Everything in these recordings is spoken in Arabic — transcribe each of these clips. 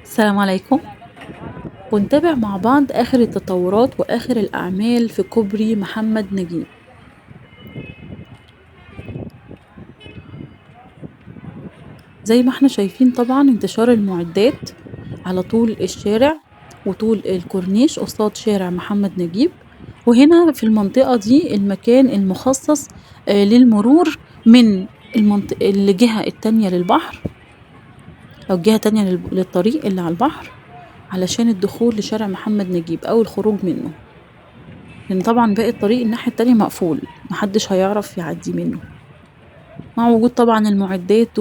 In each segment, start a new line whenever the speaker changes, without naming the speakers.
السلام عليكم. ونتابع مع بعض آخر التطورات وآخر الأعمال في كوبري محمد نجيب. زي ما احنا شايفين طبعا انتشار المعدات على طول الشارع وطول الكورنيش قصاد شارع محمد نجيب، وهنا في المنطقة دي المكان المخصص للمرور من الجهة التانية للبحر أو الجهة التانية للطريق اللي على البحر علشان الدخول لشارع محمد نجيب أو الخروج منه، لأن طبعا باقي الطريق الناحية التانية مقفول، محدش هيعرف يعدي منه، مع وجود طبعا المعدات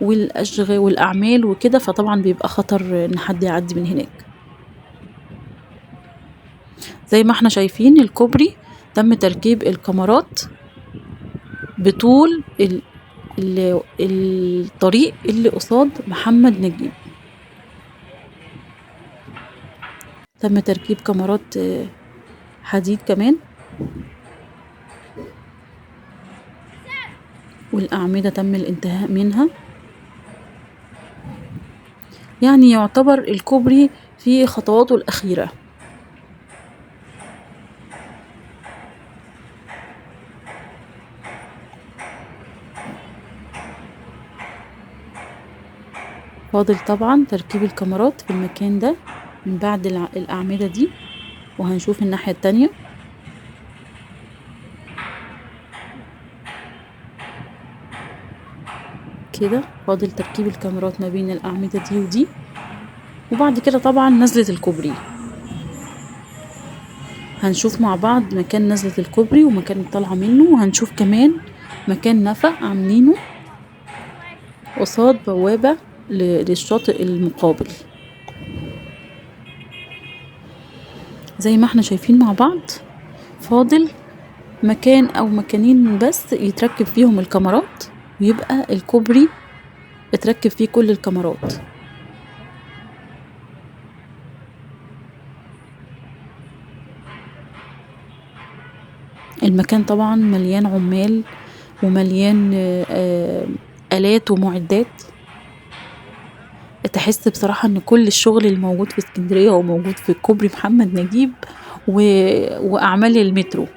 والأشغال والأعمال وكده، فطبعا بيبقى خطر إن حد يعدي من هناك. زي ما احنا شايفين الكوبري تم تركيب الكاميرات بطول الطريق اللي قصاد محمد نجيب. تم تركيب كاميرات حديد كمان، والأعمدة تم الانتهاء منها، يعني يعتبر الكوبري في خطواته الأخيرة. فاضل طبعا تركيب الكاميرات في المكان ده من بعد الأعمدة دي، وهنشوف الناحية التانية. كده فاضل تركيب الكاميرات ما بين الأعمدة دي ودي، وبعد كده طبعا نزلة الكوبري. هنشوف مع بعض مكان نزلة الكوبري ومكان الطالعة منه، وهنشوف كمان مكان نفق عاملينه قصاد بوابة للشاطئ المقابل. زي ما احنا شايفين مع بعض فاضل مكان أو مكانين بس يتركب فيهم الكاميرات، ويبقى الكوبري اتركب فيه كل الكاميرات. المكان طبعا مليان عمال ومليان آلات ومعدات، تحس بصراحة ان كل الشغل الموجود في اسكندرية وموجود في كوبري محمد نجيب وأعمال المترو.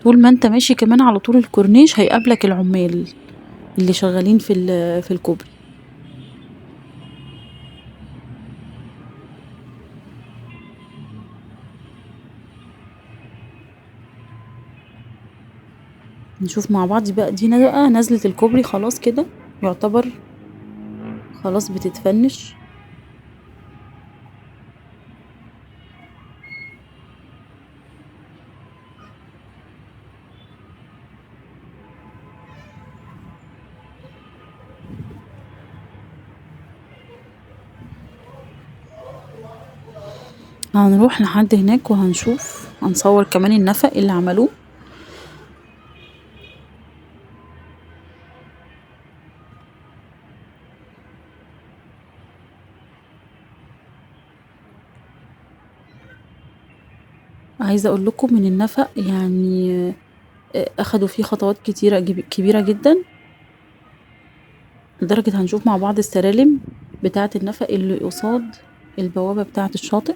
طول ما انت ماشي كمان على طول الكورنيش هيقابلك العمال اللي شغالين في الكوبري. نشوف مع بعض بقى، دي بقى نزلة الكوبري خلاص كده يعتبر خلاص بتتفنش. هنروح لحد هناك وهنشوف، هنصور كمان النفق اللي عملوه. عايزة اقول لكم من النفق يعني اخدوا فيه خطوات كبيرة جدا، لدرجة هنشوف مع بعض السلالم بتاعة النفق اللي قصاد البوابة بتاعة الشاطئ،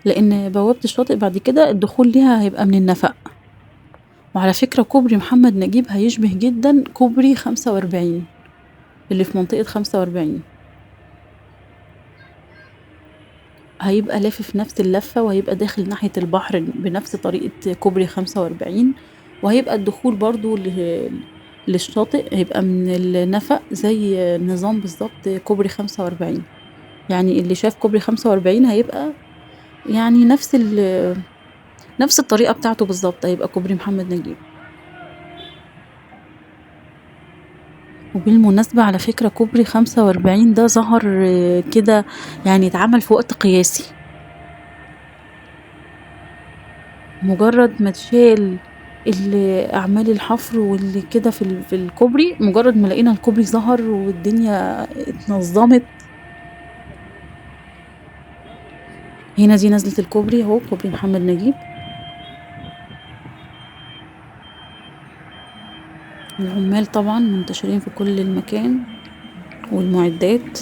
لان بوابة الشاطئ بعد كده الدخول ليها هيبقى من النفق. وعلى فكرة كوبري محمد نجيب هيشبه جدا كوبري 45 اللي في منطقة 45، هيبقى لافف نفس اللفة، وهيبقى داخل ناحية البحر بنفس طريقة كوبري 45، وهيبقى الدخول برضو للشاطئ هيبقى من النفق زي نظام بالظبط كوبري 45. يعني اللي شاف كوبري 45 هيبقى يعني نفس الطريقة بتاعته بالظبط، هيبقى كوبري محمد نجيب. وبالمناسبة على فكرة كوبري 45 ده ظهر كده، يعني اتعمل في وقت قياسي، مجرد ما تشال أعمال الحفر واللي كده في الكوبري، مجرد ما لقينا الكوبري ظهر والدنيا اتنظمت. هنا دي نزلة الكوبري اهو، كوبري محمد نجيب. العمال طبعا منتشرين في كل المكان، والمعدات.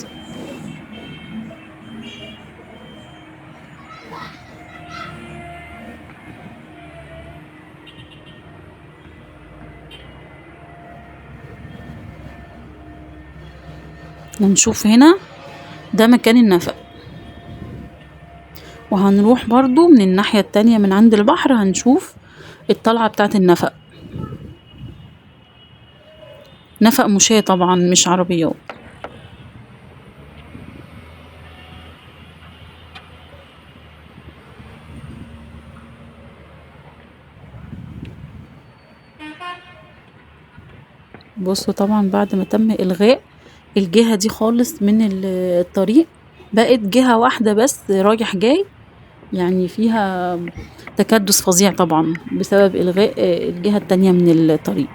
ونشوف هنا ده مكان النفق. وهنروح برضو من الناحية التانية من عند البحر، هنشوف الطلعة بتاعة النفق. نفق مشاة طبعا مش عربيات. بصوا طبعا بعد ما تم إلغاء الجهة دي خالص من الطريق، بقت جهة واحدة بس رايح جاي، يعني فيها تكدس فظيع طبعا بسبب إلغاء الجهة التانية من الطريق.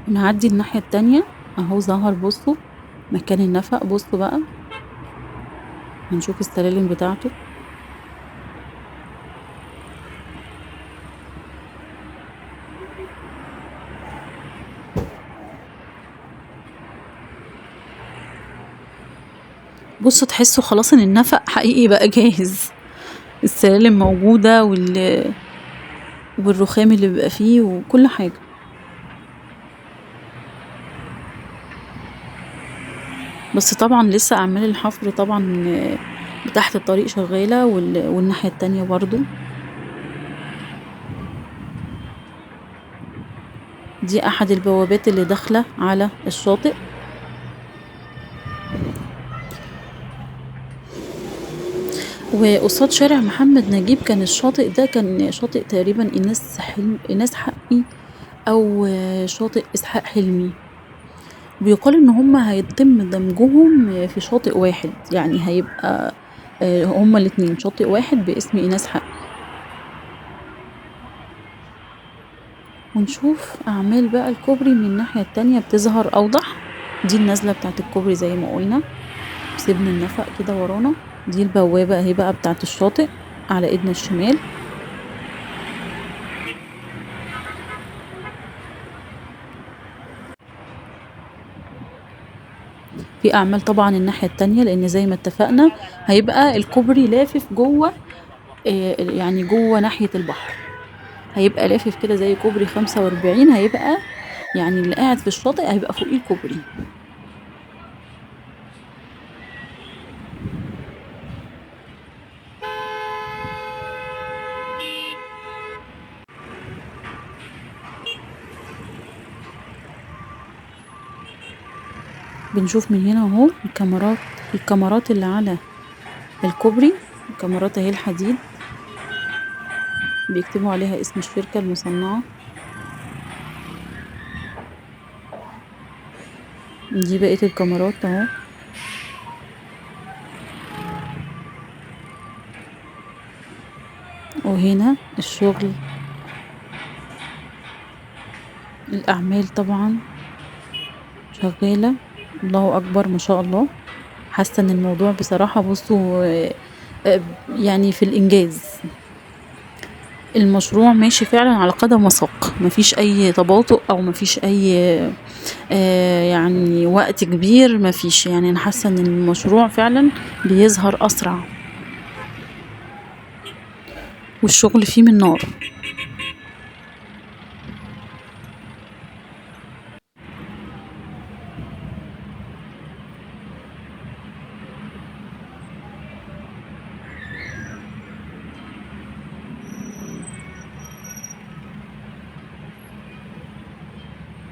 نعدي الناحية التانية اهو ظهر. بصوا مكان النفق. بصوا بقى هنشوف السلالم بتاعته. بصوا تحسوا خلاص ان النفق حقيقي بقى جاهز. السلالم موجودة والرخام اللي بيبقى فيه وكل حاجة. بس طبعا لسه اعمال الحفر طبعا تحت الطريق شغالة، والناحية التانية برضو. دي احد البوابات اللي داخلة على الشاطئ. وقصاد شارع محمد نجيب كان الشاطئ ده كان شاطئ تقريبا إيناس حقي او شاطئ اسحاق حلمي. بيقال ان هما هيتم دمجهم في شاطئ واحد، يعني هيبقى هما الاتنين شاطئ واحد باسم إيناس حقي. ونشوف اعمال بقى الكوبري من الناحية التانية بتظهر اوضح. دي النازلة بتاعت الكوبري زي ما قلنا، سيبنا النفق كده ورانا. دي البوابة اهي بقى بتاعت الشاطئ على ايدنا الشمال. في اعمال طبعا الناحية التانية، لان زي ما اتفقنا هيبقى الكوبري لافف جوه، يعني جوه ناحية البحر. هيبقى لافف كده زي كوبري 45، هيبقى يعني اللي قاعد في الشاطئ هيبقى فوقيه الكوبري. بنشوف من هنا اهو الكاميرات اللي على الكوبري. الكاميرات اهي الحديد بيكتبوا عليها اسم الشركة المصنعة. دي بقية الكاميرات اهو. وهنا الشغل، الأعمال طبعا شغالة. الله أكبر ما شاء الله. حاسة ان الموضوع بصراحة بصوا يعني في الإنجاز. المشروع ماشي فعلا على قدم وساق، مفيش أي تباطؤ أو مفيش أي يعني وقت كبير مفيش. يعني أنا حاسة ان المشروع فعلا بيظهر أسرع، والشغل فيه من نار.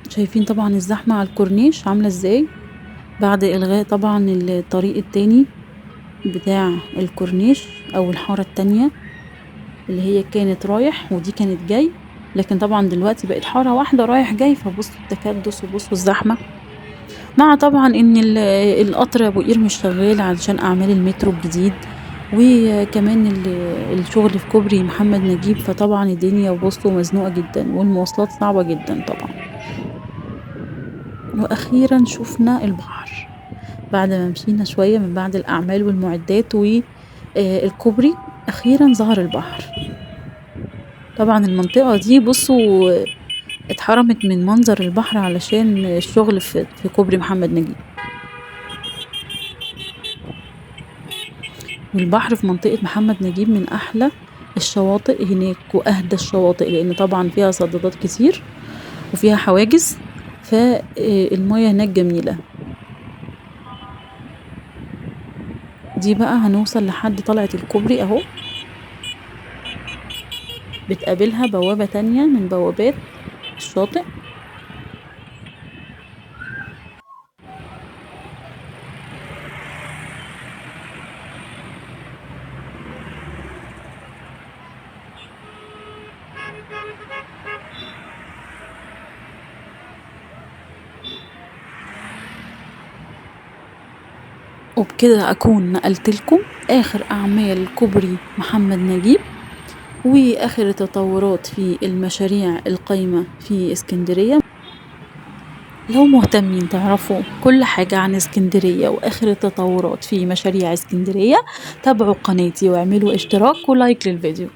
شايفين طبعا الزحمة على الكورنيش عاملة ازاي بعد إلغاء طبعا الطريق التاني بتاع الكورنيش أو الحارة التانية اللي هي كانت رايح ودي كانت جاي. لكن طبعا دلوقتي بقت حارة واحدة رايح جاي. فبصوا التكدس وبصوا الزحمة، مع طبعا ان القطر ابو قير مش شغال علشان اعمال المترو الجديد، وكمان الشغل في كوبري محمد نجيب. فطبعا الدنيا بصوا مزنوقة جدا والمواصلات صعبة جدا طبعا. واخيرا شفنا البحر بعد ما مشينا شوية من بعد الاعمال والمعدات والكوبري. اخيرا ظهر البحر. طبعا المنطقة دي بصوا اتحرمت من منظر البحر علشان الشغل في كوبري محمد نجيب. والبحر في منطقة محمد نجيب من أحلى الشواطئ هناك وأهدى الشواطئ، لأن طبعا فيها صدادات كتير وفيها حواجز، فالمياه هناك جميلة. دي بقى هنوصل لحد طلعة الكوبري اهو، بتقابلها بوابة تانية من بوابات الشاطئ. وبكده أكون نقلت لكم آخر أعمال كوبري محمد نجيب وآخر التطورات في المشاريع القايمة في اسكندرية. لو مهتمين تعرفوا كل حاجة عن اسكندرية وآخر التطورات في مشاريع اسكندرية، تابعوا قناتي واعملوا اشتراك ولايك للفيديو.